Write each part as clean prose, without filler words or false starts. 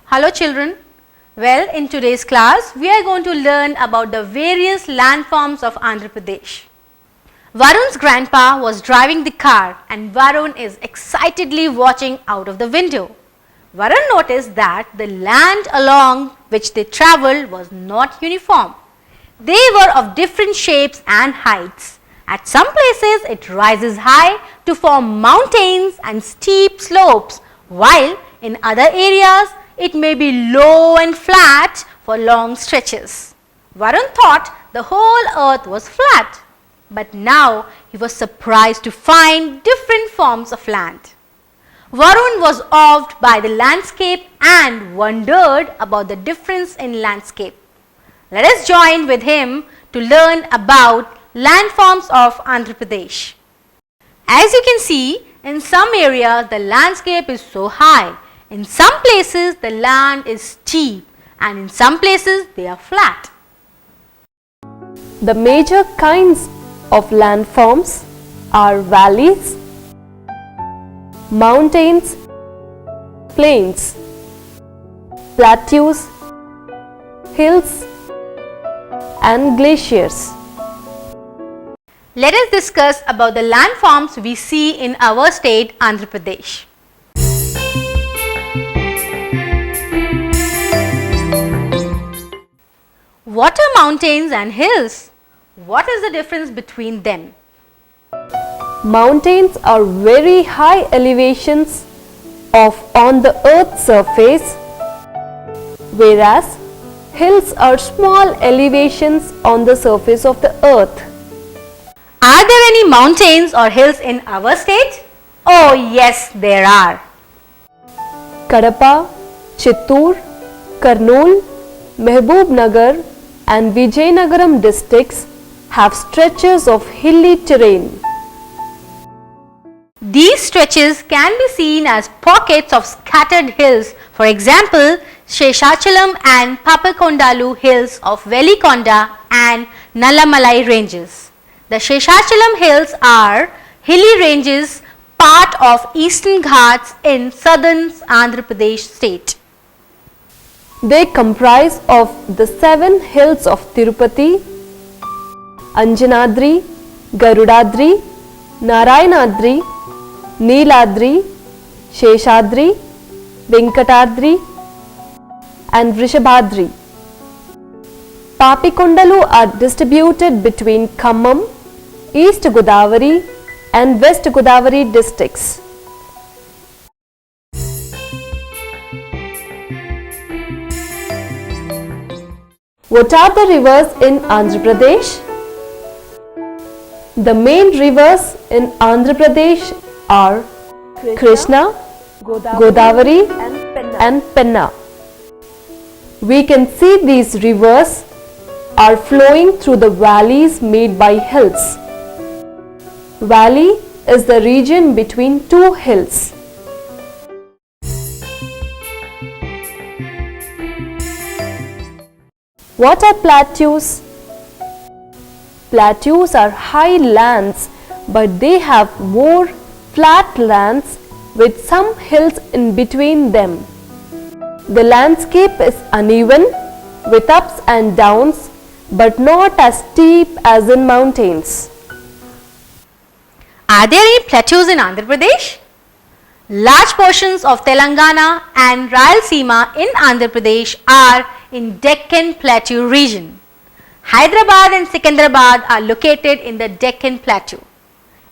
Hello children. Well, in today's class, we are going to learn about the various landforms of Andhra Pradesh. Varun's grandpa was driving the car and Varun is excitedly watching out of the window. Varun noticed that the land along which they travelled was not uniform. They were of different shapes and heights. At some places, it rises high to form mountains and steep slopes, while in other areas, it may be low and flat for long stretches. Varun thought the whole earth was flat, but now he was surprised to find different forms of land. Varun was awed by the landscape and wondered about the difference in landscape. Let us join with him to learn about landforms of Andhra Pradesh. As you can see, in some areas the landscape is so high. In some places the land is steep and in some places they are flat. The major kinds of landforms are valleys, mountains, plains, plateaus, hills and glaciers. Let us discuss about the landforms we see in our state Andhra Pradesh. What are mountains and hills? What is the difference between them? Mountains are very high elevations on the earth's surface, whereas hills are small elevations on the surface of the earth. Are there any mountains or hills in our state? Oh yes, there are. Kadapa, Chittoor, Kurnool, Mahbubnagar and Vijayanagaram districts have stretches of hilly terrain. These stretches can be seen as pockets of scattered hills, for example, Sheshachalam and Papakondalu hills of Velikonda and Nallamalai ranges. The Sheshachalam hills are hilly ranges, part of Eastern Ghats in southern Andhra Pradesh state. They comprise of the 7 hills of Tirupati, Anjanadri, Garudadri, Narayanadri, Neeladri, Sheshadri, Venkatadri and Vrishabhadri. Papikondalu are distributed between Khammam, East Godavari and West Godavari districts. What are the rivers in Andhra Pradesh? The main rivers in Andhra Pradesh are Krishna, Godavari and Penna. We can see these rivers are flowing through the valleys made by hills. Valley is the region between 2 hills. What are plateaus? Plateaus are high lands, but they have more flat lands with some hills in between them. The landscape is uneven with ups and downs, but not as steep as in mountains. Are there any plateaus in Andhra Pradesh? Large portions of Telangana and Rayalaseema in Andhra Pradesh are in Deccan Plateau region. Hyderabad and Secunderabad are located in the Deccan Plateau.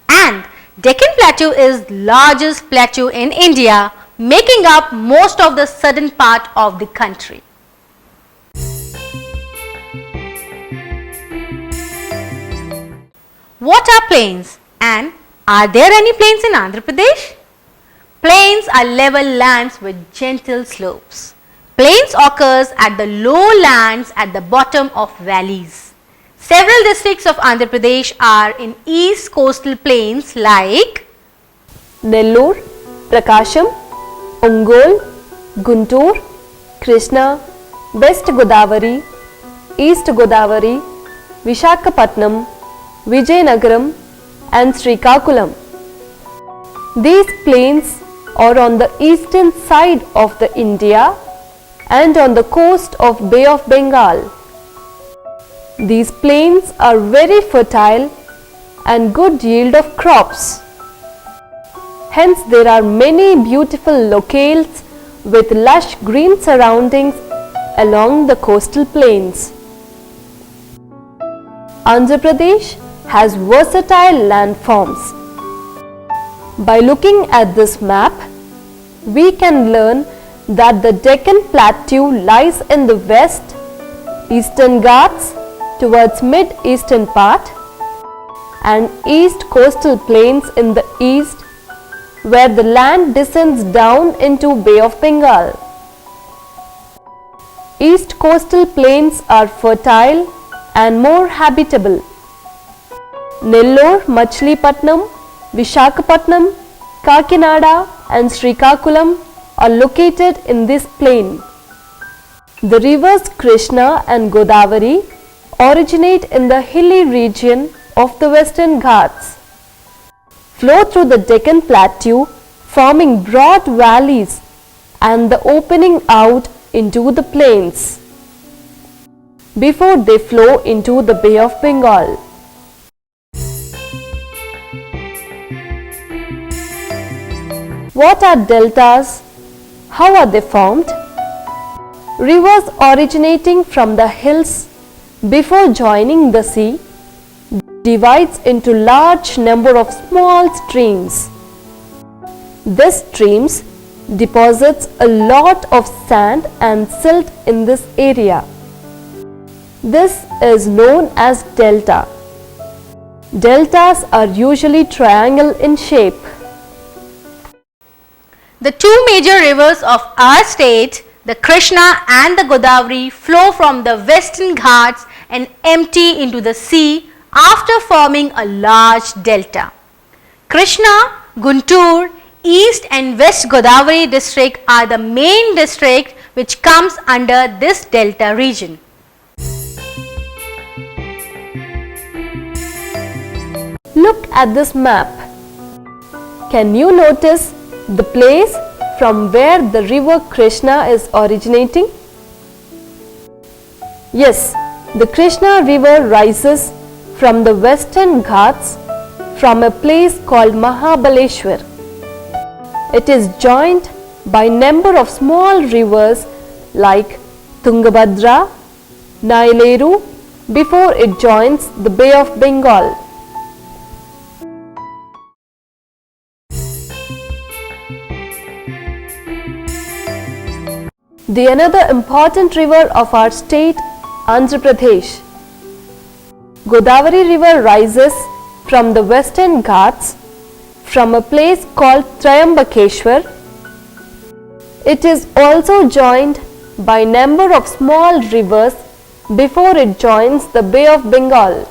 And Deccan Plateau is largest plateau in India, making up most of the southern part of the country. What are plains and are there any plains in Andhra Pradesh? Plains are level lands with gentle slopes. Plains occurs at the lowlands at the bottom of valleys. Several districts of Andhra Pradesh are in east coastal plains like Nellore, Prakasham, Ongole, Guntur, Krishna, West Godavari, East Godavari, Vishakhapatnam, Vijayanagaram and Srikakulam. These plains are on the eastern side of the India and on the coast of Bay of Bengal. These plains are very fertile and good yield of crops. Hence there are many beautiful locales with lush green surroundings along the coastal plains. Andhra Pradesh has versatile landforms. By looking at this map, we can learn that the Deccan Plateau lies in the west, Eastern Ghats towards mid-eastern part, and East coastal plains in the east, where the land descends down into Bay of Bengal. East coastal plains are fertile and more habitable. Nellore, Machilipatnam, Vishakhapatnam, Kakinada and Srikakulam are located in this plain. The rivers Krishna and Godavari originate in the hilly region of the Western Ghats, flow through the Deccan Plateau, forming broad valleys and the opening out into the plains before they flow into the Bay of Bengal. What are deltas? How are they formed? Rivers originating from the hills before joining the sea divides into large number of small streams. These streams deposits a lot of sand and silt in this area. This is known as delta. Deltas are usually triangle in shape. The two major rivers of our state, the Krishna and the Godavari, flow from the Western Ghats and empty into the sea after forming a large delta. Krishna, Guntur, East and West Godavari district are the main district which comes under this delta region. Look at this map. Can you notice the place from where the river Krishna is originating? Yes, the Krishna river rises from the Western Ghats from a place called Mahabaleshwar. It is joined by number of small rivers like Tungabhadra, Naileru before it joins the Bay of Bengal. The another important river of our state, Andhra Pradesh. Godavari river rises from the Western Ghats from a place called Triambakeshwar. It is also joined by number of small rivers before it joins the Bay of Bengal.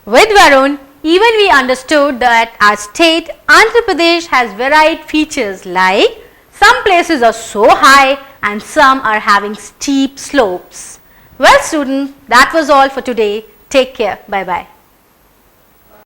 With Varun, even we understood that our state Andhra Pradesh has varied features like some places are so high and some are having steep slopes. Well students, that was all for today. Take care. Bye bye.